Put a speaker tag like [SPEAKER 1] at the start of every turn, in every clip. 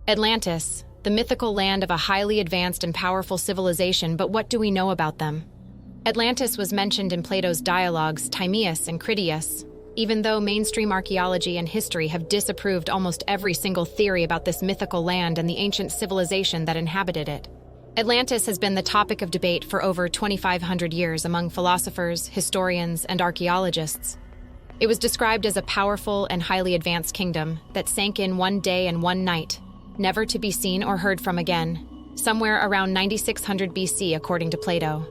[SPEAKER 1] Atlantis, the mythical land of a highly advanced and powerful civilization, but what do we know about them? Atlantis was mentioned in Plato's dialogues Timaeus and Critias, even though mainstream archaeology and history have disapproved almost every single theory about this mythical land and the ancient civilization that inhabited it. Atlantis has been the topic of debate for over 2,500 years among philosophers, historians, and archaeologists. It was described as a powerful and highly advanced kingdom that sank in one day and one night, never to be seen or heard from again, somewhere around 9600 BC according to Plato.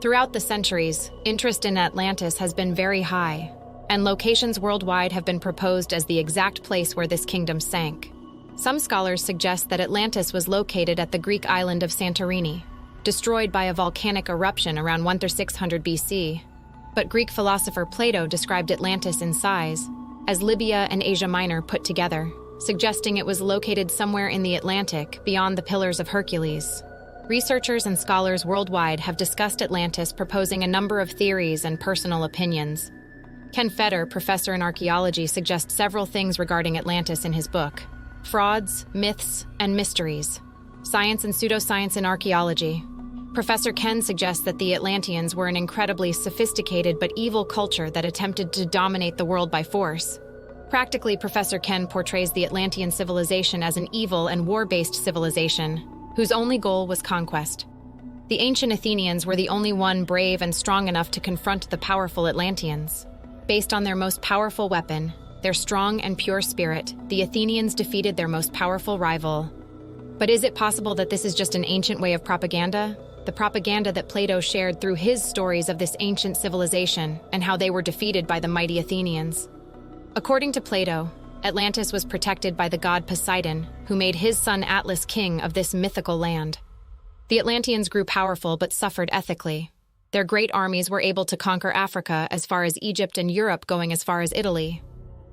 [SPEAKER 1] Throughout the centuries, interest in Atlantis has been very high, and locations worldwide have been proposed as the exact place where this kingdom sank. Some scholars suggest that Atlantis was located at the Greek island of Santorini, destroyed by a volcanic eruption around 1600 BC. But Greek philosopher Plato described Atlantis in size as Libya and Asia Minor put together, suggesting it was located somewhere in the Atlantic beyond the Pillars of Hercules. Researchers and scholars worldwide have discussed Atlantis, proposing a number of theories and personal opinions. Ken Feder, professor in archaeology, suggests several things regarding Atlantis in his book, Frauds, Myths, and Mysteries, Science and Pseudoscience in Archaeology. Professor Ken suggests that the Atlanteans were an incredibly sophisticated but evil culture that attempted to dominate the world by force. Practically, Professor Ken portrays the Atlantean civilization as an evil and war-based civilization, whose only goal was conquest. The ancient Athenians were the only one brave and strong enough to confront the powerful Atlanteans. Based on their most powerful weapon, their strong and pure spirit, the Athenians defeated their most powerful rival. But is it possible that this is just an ancient way of propaganda? The propaganda that Plato shared through his stories of this ancient civilization and how they were defeated by the mighty Athenians. According to Plato, Atlantis was protected by the god Poseidon, who made his son Atlas king of this mythical land. The Atlanteans grew powerful but suffered ethically. Their great armies were able to conquer Africa as far as Egypt and Europe, going as far as Italy.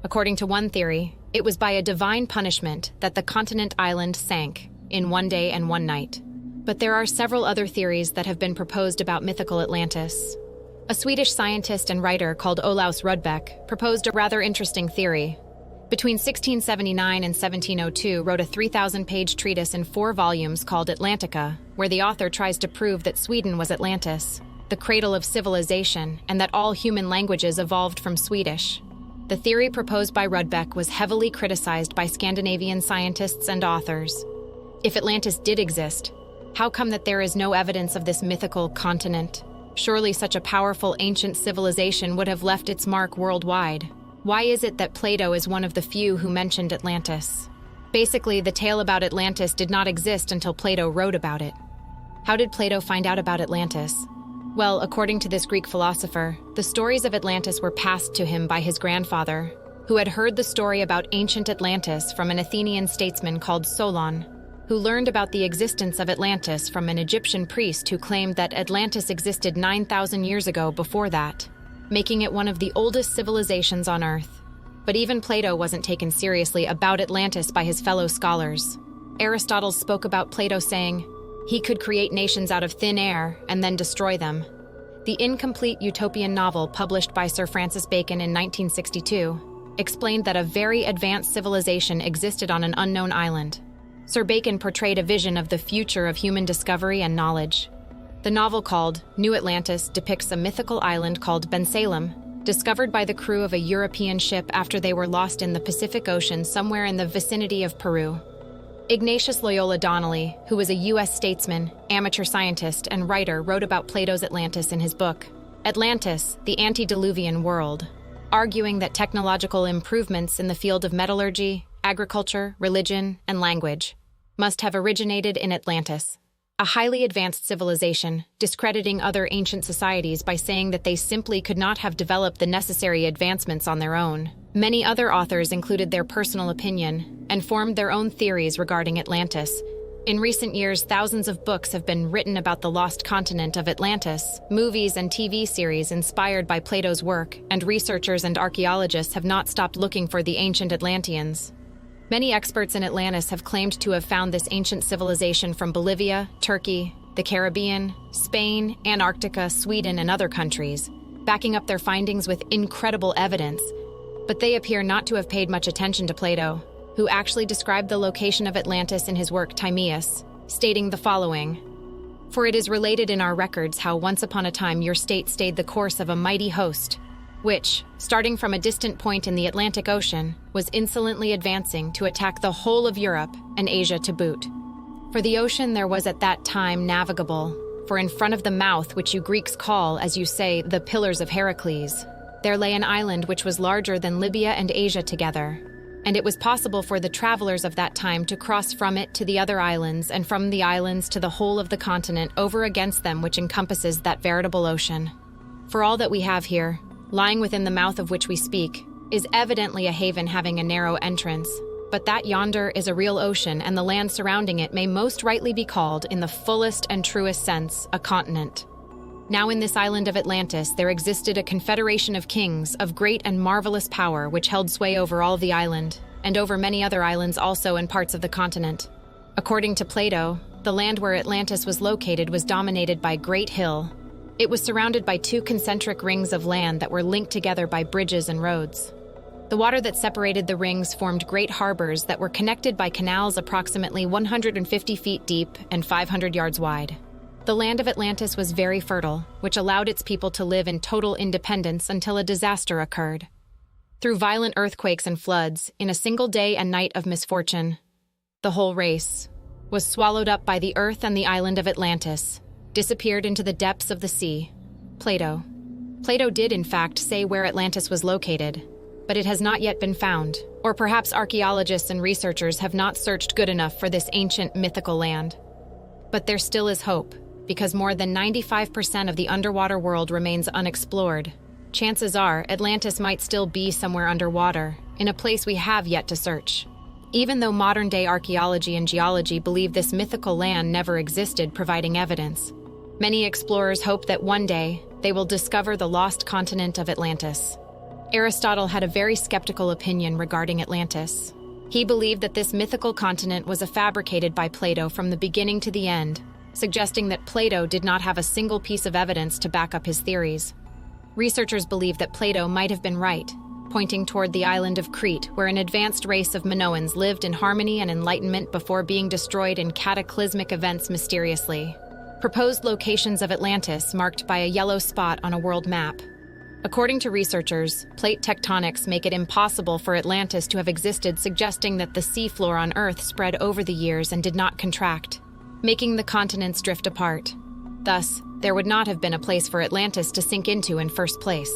[SPEAKER 1] According to one theory, it was by a divine punishment that the continent island sank in one day and one night. But there are several other theories that have been proposed about mythical Atlantis. A Swedish scientist and writer called Olaus Rudbeck proposed a rather interesting theory. Between 1679 and 1702, wrote a 3,000-page treatise in 4 volumes called Atlantica, where the author tries to prove that Sweden was Atlantis, the cradle of civilization, and that all human languages evolved from Swedish. The theory proposed by Rudbeck was heavily criticized by Scandinavian scientists and authors. If Atlantis did exist, how come that there is no evidence of this mythical continent? Surely such a powerful ancient civilization would have left its mark worldwide. Why is it that Plato is one of the few who mentioned Atlantis? Basically, the tale about Atlantis did not exist until Plato wrote about it. How did Plato find out about Atlantis? Well, according to this Greek philosopher, the stories of Atlantis were passed to him by his grandfather, who had heard the story about ancient Atlantis from an Athenian statesman called Solon, who learned about the existence of Atlantis from an Egyptian priest who claimed that Atlantis existed 9,000 years ago before that, making it one of the oldest civilizations on Earth. But even Plato wasn't taken seriously about Atlantis by his fellow scholars. Aristotle spoke about Plato saying he could create nations out of thin air and then destroy them. The incomplete utopian novel published by Sir Francis Bacon in 1962 explained that a very advanced civilization existed on an unknown island. Sir Bacon portrayed a vision of the future of human discovery and knowledge. The novel called New Atlantis depicts a mythical island called Bensalem, discovered by the crew of a European ship after they were lost in the Pacific Ocean somewhere in the vicinity of Peru. Ignatius Loyola Donnelly, who was a U.S. statesman, amateur scientist, and writer, wrote about Plato's Atlantis in his book, Atlantis, the Antediluvian World, arguing that technological improvements in the field of metallurgy, agriculture, religion, and language must have originated in Atlantis, a highly advanced civilization, discrediting other ancient societies by saying that they simply could not have developed the necessary advancements on their own. Many other authors included their personal opinion and formed their own theories regarding Atlantis. In recent years, thousands of books have been written about the lost continent of Atlantis, movies and TV series inspired by Plato's work, and researchers and archaeologists have not stopped looking for the ancient Atlanteans. Many experts in Atlantis have claimed to have found this ancient civilization from Bolivia, Turkey, the Caribbean, Spain, Antarctica, Sweden, and other countries, backing up their findings with incredible evidence. But they appear not to have paid much attention to Plato. who actually described the location of Atlantis in his work Timaeus, stating the following: "For it is related in our records how once upon a time your state stayed the course of a mighty host, which, starting from a distant point in the Atlantic Ocean, was insolently advancing to attack the whole of Europe and Asia to boot. For the ocean there was at that time navigable, for in front of the mouth which you Greeks call, as you say, the Pillars of Heracles, there lay an island which was larger than Libya and Asia together, and it was possible for the travelers of that time to cross from it to the other islands, and from the islands to the whole of the continent over against them which encompasses that veritable ocean. For all that we have here, lying within the mouth of which we speak, is evidently a haven having a narrow entrance, but that yonder is a real ocean, and the land surrounding it may most rightly be called, in the fullest and truest sense, a continent. Now in this island of Atlantis there existed a confederation of kings of great and marvelous power which held sway over all the island, and over many other islands also in parts of the continent. According to Plato, the land where Atlantis was located was dominated by a great hill. It was surrounded by two concentric rings of land that were linked together by bridges and roads. The water that separated the rings formed great harbors that were connected by canals approximately 150 feet deep and 500 yards wide. The land of Atlantis was very fertile, which allowed its people to live in total independence until a disaster occurred. Through violent earthquakes and floods, in a single day and night of misfortune, the whole race was swallowed up by the earth, and the island of Atlantis disappeared into the depths of the sea. Plato did in fact say where Atlantis was located, but it has not yet been found, or perhaps archaeologists and researchers have not searched good enough for this ancient mythical land. But there still is hope, because more than 95% of the underwater world remains unexplored. Chances are Atlantis might still be somewhere underwater, in a place we have yet to search. Even though modern-day archaeology and geology believe this mythical land never existed, providing evidence, many explorers hope that one day they will discover the lost continent of Atlantis. Aristotle had a very skeptical opinion regarding Atlantis. He believed that this mythical continent was fabricated by Plato from the beginning to the end, suggesting that Plato did not have a single piece of evidence to back up his theories. Researchers believe that Plato might have been right, pointing toward the island of Crete, where an advanced race of Minoans lived in harmony and enlightenment before being destroyed in cataclysmic events mysteriously. Proposed locations of Atlantis marked by a yellow spot on a world map. According to researchers, plate tectonics make it impossible for Atlantis to have existed, suggesting that the seafloor on Earth spread over the years and did not contract, making the continents drift apart. Thus, there would not have been a place for Atlantis to sink into in first place.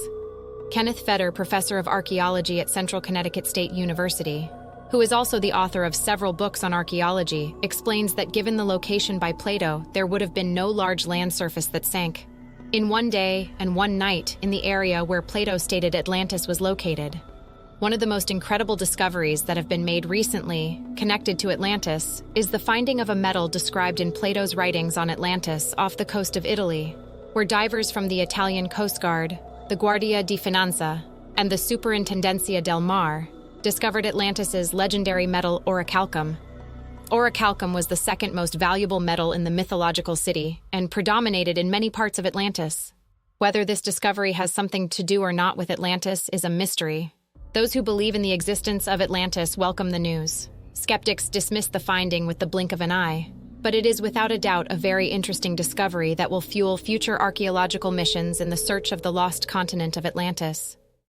[SPEAKER 1] Kenneth Feder, professor of archaeology at Central Connecticut State University, who is also the author of several books on archaeology, explains that given the location by Plato, there would have been no large land surface that sank in one day and one night in the area where Plato stated Atlantis was located. One of the most incredible discoveries that have been made recently connected to Atlantis is the finding of a metal described in Plato's writings on Atlantis off the coast of Italy, where divers from the Italian Coast Guard, the Guardia di Finanza, and the Superintendencia del Mar discovered Atlantis's legendary metal orichalcum. Orichalcum was the second most valuable metal in the mythological city and predominated in many parts of Atlantis. Whether this discovery has something to do or not with Atlantis is a mystery. Those who believe in the existence of Atlantis welcome the news. Skeptics dismiss the finding with the blink of an eye, but it is without a doubt a very interesting discovery that will fuel future archaeological missions in the search of the lost continent of Atlantis.